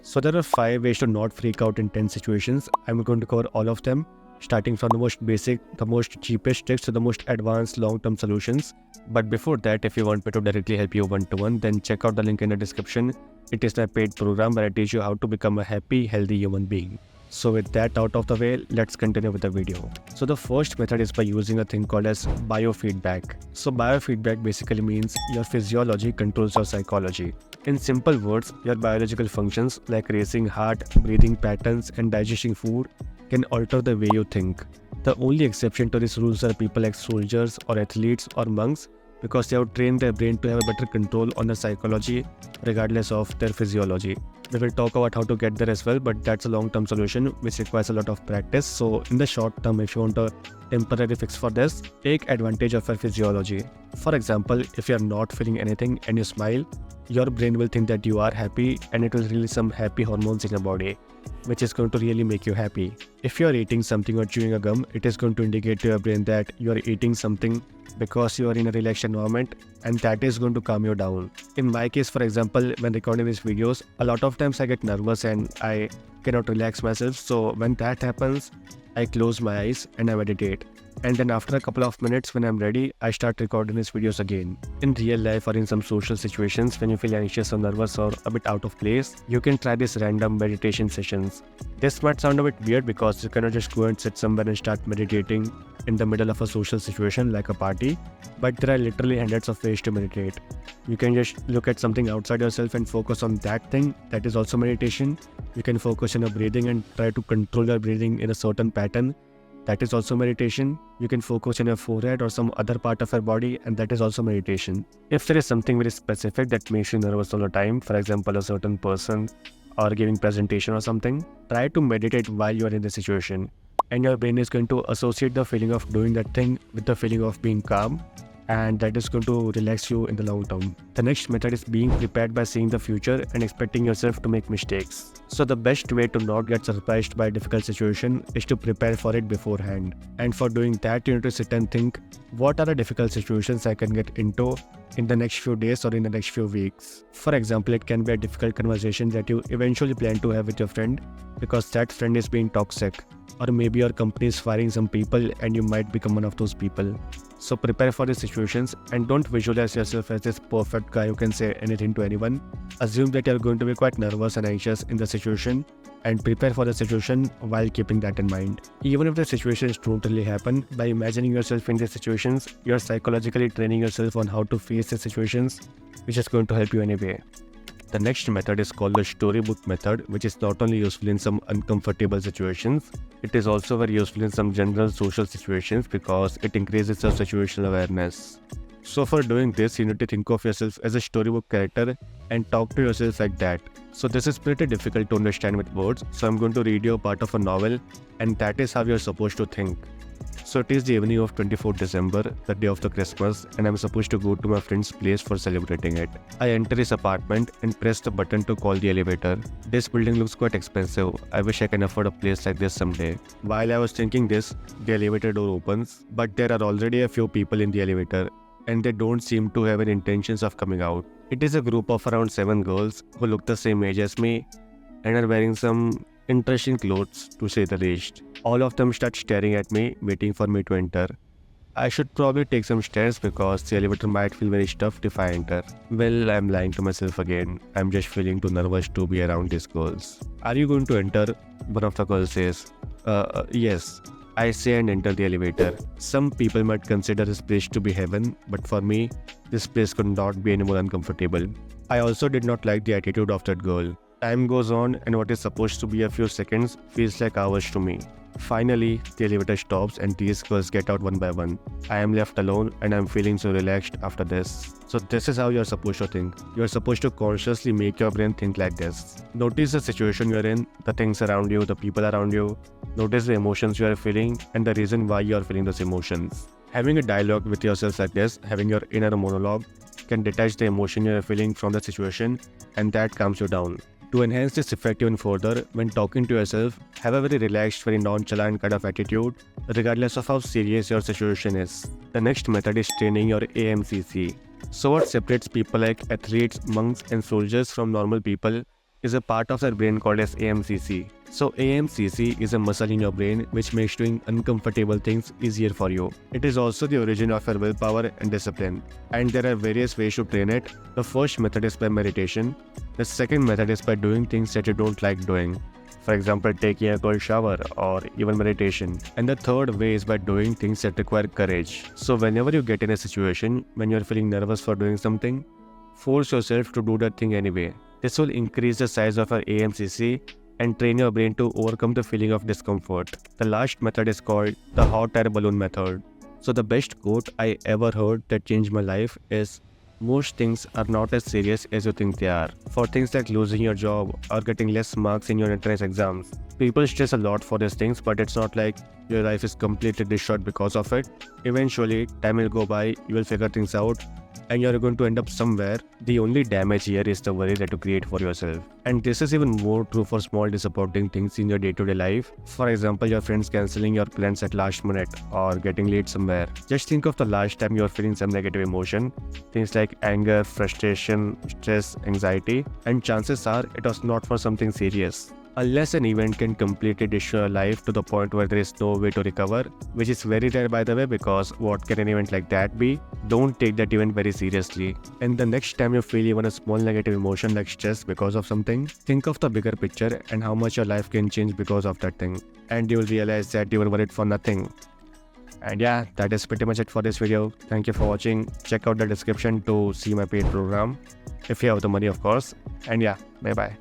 So there are 5 ways to not freak out in tense situations. I'm going to cover all of them, starting from the most basic, the most cheapest tricks to the most advanced long-term solutions. But before that, if you want me to directly help you one-to-one, then check out the link in the description. It is my paid program where I teach you how to become a happy, healthy human being. So with that out of the way, let's continue with the video. So the first method is by using a thing called as biofeedback. So biofeedback basically means your physiology controls your psychology. In simple words, your biological functions like racing heart, breathing patterns, and digesting food can alter the way you think. The only exception to these rules are people like soldiers or athletes or monks, because they have trained their brain to have a better control on their psychology regardless of their physiology. We will talk about how to get there as well, but that's a long-term solution which requires a lot of practice. So in the short term, if you want a temporary fix for this, take advantage of your physiology. For example, if you are not feeling anything and you smile, your brain will think that you are happy and it will release some happy hormones in your body, which is going to really make you happy. If you are eating something or chewing a gum, it is going to indicate to your brain that you are eating something because you are in a relaxed environment, and that is going to calm you down. In my case, for example, when recording these videos, a lot of times I get nervous and I cannot relax myself. So when that happens, I close my eyes and I meditate. And then after a couple of minutes, when I'm ready, I start recording these videos again. In real life or in some social situations, when you feel anxious or nervous or a bit out of place, you can try these random meditation sessions. This might sound a bit weird because you cannot just go and sit somewhere and start meditating in the middle of a social situation like a party, but there are literally hundreds of ways to meditate. You can just look at something outside yourself and focus on that thing. That is also meditation. You can focus on your breathing and try to control your breathing in a certain pattern. That is also meditation. You can focus on your forehead or some other part of your body, and that is also meditation. If there is something very specific that makes you nervous all the time, for example a certain person or giving presentation or something, try to meditate while you are in the situation, and your brain is going to associate the feeling of doing that thing with the feeling of being calm, and that is going to relax you in the long term. The next method is being prepared by seeing the future and expecting yourself to make mistakes. So the best way to not get surprised by a difficult situation is to prepare for it beforehand. And for doing that, you need to sit and think, what are the difficult situations I can get into in the next few days or in the next few weeks? For example, it can be a difficult conversation that you eventually plan to have with your friend because that friend is being toxic. Or maybe your company is firing some people and you might become one of those people. So prepare for these situations and don't visualize yourself as this perfect guy who can say anything to anyone. Assume that you're going to be quite nervous and anxious in the situation and prepare for the situation while keeping that in mind. Even if the situations don't really happen, by imagining yourself in these situations, you're psychologically training yourself on how to face the situations, which is going to help you anyway. The next method is called the storybook method, which is not only useful in some uncomfortable situations, it is also very useful in some general social situations because it increases your situational awareness. So for doing this, you need to think of yourself as a storybook character and talk to yourself like that. So this is pretty difficult to understand with words, so I'm going to read you a part of a novel, and that is how you're supposed to think. So it is the evening of 24th December, the day of the Christmas, and I'm supposed to go to my friend's place for celebrating it. I enter his apartment and press the button to call the elevator. This building looks quite expensive. I wish I can afford a place like this someday. While I was thinking this, the elevator door opens, but there are already a few people in the elevator, and they don't seem to have any intentions of coming out. It is a group of around 7 girls who look the same age as me and are wearing some interesting clothes, to say the least. All of them start staring at me, waiting for me to enter. I should probably take some stairs because the elevator might feel very stuffed if I enter. Well, I'm lying to myself again. I'm just feeling too nervous to be around these girls. Are you going to enter? One of the girls says. Yes. I say and enter the elevator. Some people might consider this place to be heaven, but for me, this place could not be any more uncomfortable. I also did not like the attitude of that girl. Time goes on and what is supposed to be a few seconds feels like hours to me. Finally, the elevator stops and these girls get out one by one. I am left alone and I'm feeling so relaxed after this. So this is how you're supposed to think. You're supposed to consciously make your brain think like this. Notice the situation you're in, the things around you, the people around you. Notice the emotions you are feeling and the reason why you are feeling those emotions. Having a dialogue with yourself like this, having your inner monologue, can detach the emotion you are feeling from the situation, and that calms you down. To enhance this effect even further, when talking to yourself, have a very relaxed, very nonchalant kind of attitude, regardless of how serious your situation is. The next method is training your AMCC. So what separates people like athletes, monks and soldiers from normal people is a part of our brain called as AMCC. So AMCC is a muscle in your brain which makes doing uncomfortable things easier for you. It is also the origin of your willpower and discipline. And there are various ways to train it. The first method is by meditation. The second method is by doing things that you don't like doing. For example, taking a cold shower or even meditation. And the third way is by doing things that require courage. So whenever you get in a situation when you're feeling nervous for doing something, force yourself to do that thing anyway. This will increase the size of our AMCC and train your brain to overcome the feeling of discomfort. The last method is called the hot air balloon method. So the best quote I ever heard that changed my life is, most things are not as serious as you think they are. For things like losing your job or getting less marks in your entrance exams, people stress a lot for these things, but it's not like your life is completely destroyed because of it. Eventually, time will go by, you will figure things out, and you're going to end up somewhere. The only damage here is the worry that you create for yourself. And this is even more true for small disappointing things in your day-to-day life. For example, your friends cancelling your plans at last minute or getting late somewhere. Just think of the last time you're feeling some negative emotion, things like anger, frustration, stress, anxiety, and chances are it was not for something serious. Unless an event can completely destroy your life to the point where there is no way to recover, which is very rare by the way, because what can an event like that be? Don't take that event very seriously. And the next time you feel even a small negative emotion like stress because of something, think of the bigger picture and how much your life can change because of that thing. And you will realize that you were worried for nothing. And yeah, that is pretty much it for this video. Thank you for watching. Check out the description to see my paid program, if you have the money of course. And yeah, bye bye.